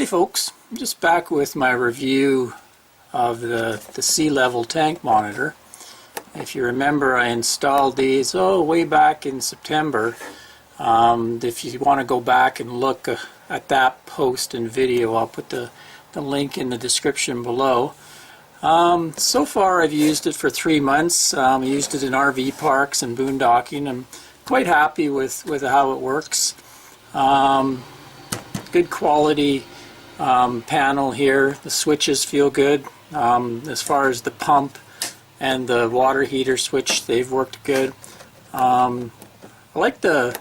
Hey folks, I'm just back with my review of the SeeLevel tank monitor. If you remember, I installed these way back in September. If you want to go back and look at that post and video, I'll put the link in the description below. So far I've used it for 3 months. I used it in RV parks and boondocking. I'm quite happy with how it works. Good quality panel here. The switches feel good. As far as the pump and the water heater switch, they've worked good. I like the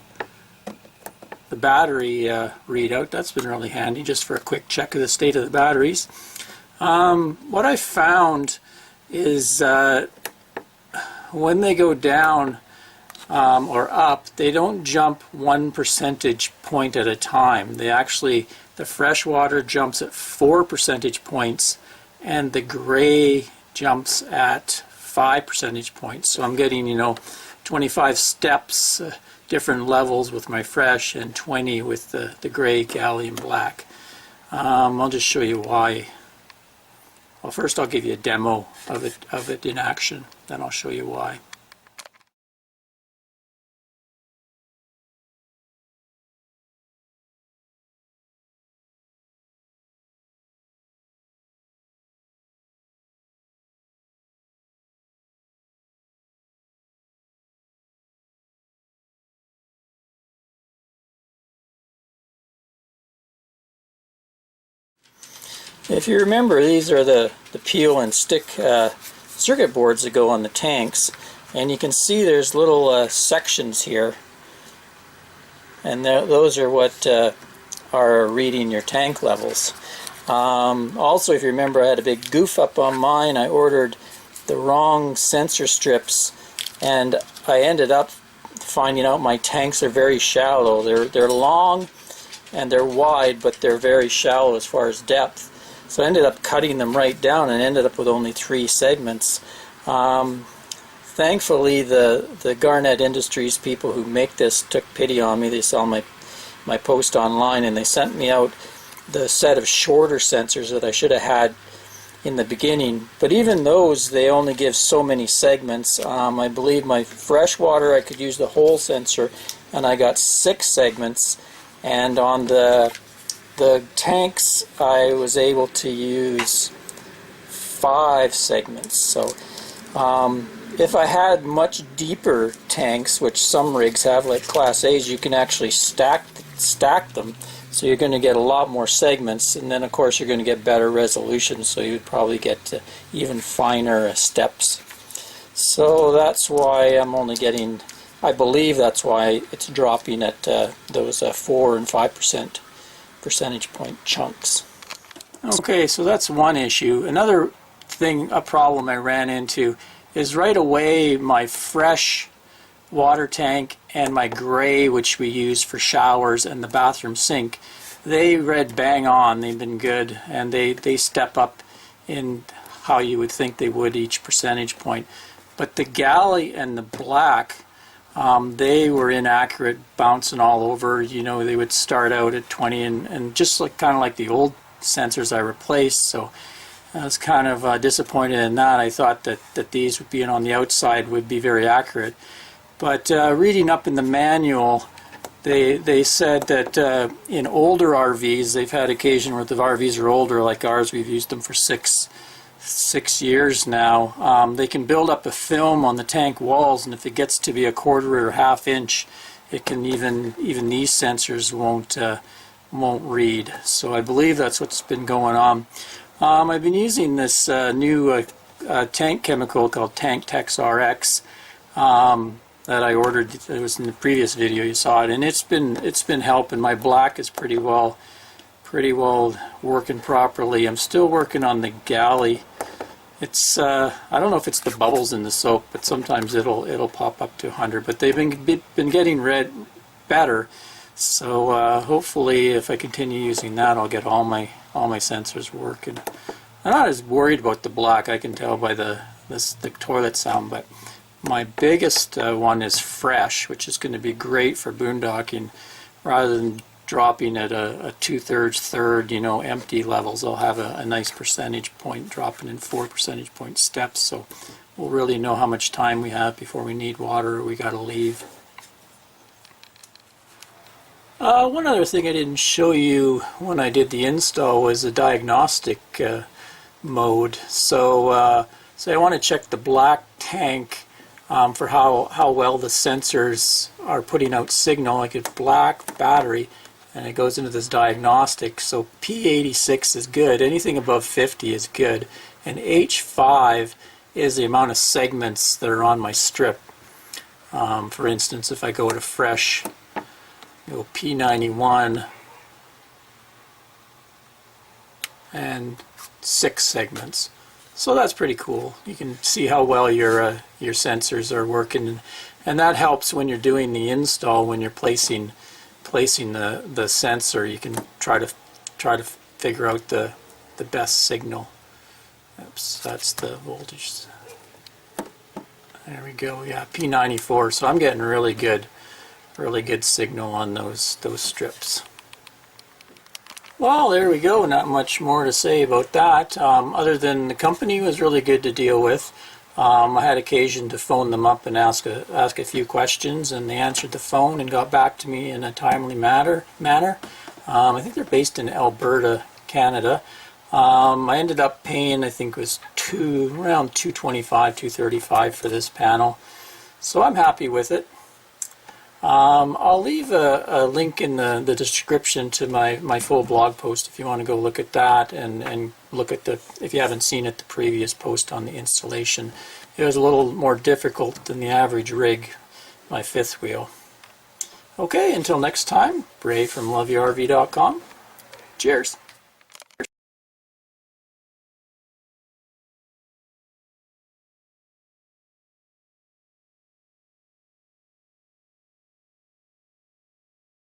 battery readout. That's been really handy just for a quick check of the state of the batteries. What I found is when they go down or up, they don't jump 1 percentage point at a time. The fresh water jumps at 4 percentage points and the gray jumps at 5 percentage points. So I'm getting, 25 steps, different levels with my fresh, and 20 with the gray, gallium black. I'll just show you why. Well, first I'll give you a demo of it in action, then I'll show you why. If you remember, these are the peel and stick circuit boards that go on the tanks, and you can see there's little sections here, and those are what are reading your tank levels. Also, if you remember, I had a big goof up on mine. I ordered the wrong sensor strips, and I ended up finding out my tanks are very shallow. They're long and they're wide, but they're very shallow as far as depth. So I ended up cutting them right down and ended up with only 3 segments. Thankfully, the Garnet Industries people who make this took pity on me. They saw my post online and they sent me out the set of shorter sensors that I should have had in the beginning. But even those, they only give so many segments. I believe my fresh water, I could use the whole sensor, and I got 6 segments. And on the tanks, I was able to use 5 segments. So if I had much deeper tanks, which some rigs have, like Class A's, you can actually stack them. So you're going to get a lot more segments, and then of course you're going to get better resolution, so you'd probably get even finer steps. So that's why I'm only getting, I believe that's why it's dropping at those 4 and 5% percentage point chunks. Okay, so that's one issue. Another thing, a problem I ran into is right away my fresh water tank and my gray, which we use for showers, and the bathroom sink, they read bang on. They've been good, and they step up in how you would think they would each percentage point. But the galley and the black, they were inaccurate, bouncing all over. They would start out at 20 and just kind of like the old sensors I replaced. So I was kind of disappointed in that. I thought that these, being on the outside, would be very accurate. But reading up in the manual, they said that in older RVs, they've had occasion where the RVs are older, like ours, we've used them for six years now, they can build up a film on the tank walls, and if it gets to be 1/4 or 1/2 inch, it can even these sensors won't read. So I believe that's what's been going on. I've been using this new tank chemical called Tank Tex RX that I ordered. It was in the previous video, you saw it, and it's been helping. My black is pretty well working properly. I'm still working on the galley. It's I don't know if it's the bubbles in the soap, but sometimes it'll pop up to 100. But they've been getting better. So hopefully, if I continue using that, I'll get all my sensors working. I'm not as worried about the black. I can tell by the toilet sound, but my biggest one is fresh, which is going to be great for boondocking rather than dropping at a 2/3, third, you know, empty levels. I'll have a nice percentage point dropping in 4 percentage point steps, so we'll really know how much time we have before we need water or we got to leave. One other thing I didn't show you when I did the install was the diagnostic mode. So, I want to check the black tank for how well the sensors are putting out signal. Like it's black battery and it goes into this diagnostic. So P86 is good. Anything above 50 is good. And H5 is the amount of segments that are on my strip. For instance, if I go to fresh, go P91 and 6 segments. So that's pretty cool. You can see how well your sensors are working, and that helps when you're doing the install. When you're placing the sensor, you can try to figure out the best signal. Oops, that's the voltage. There we go. Yeah, P94. So I'm getting really good signal on those strips. Well, there we go. Not much more to say about that, other than the company was really good to deal with. I had occasion to phone them up and ask a few questions, and they answered the phone and got back to me in a timely manner. I think they're based in Alberta, Canada. I ended up paying, I think it was around $225, $235 for this panel, so I'm happy with it. I'll leave a link in the description to my full blog post if you want to go look at that and look at if you haven't seen it, the previous post on the installation. It was a little more difficult than the average rig, my 5th wheel. Okay, until next time, Ray from loveyourrv.com. Cheers.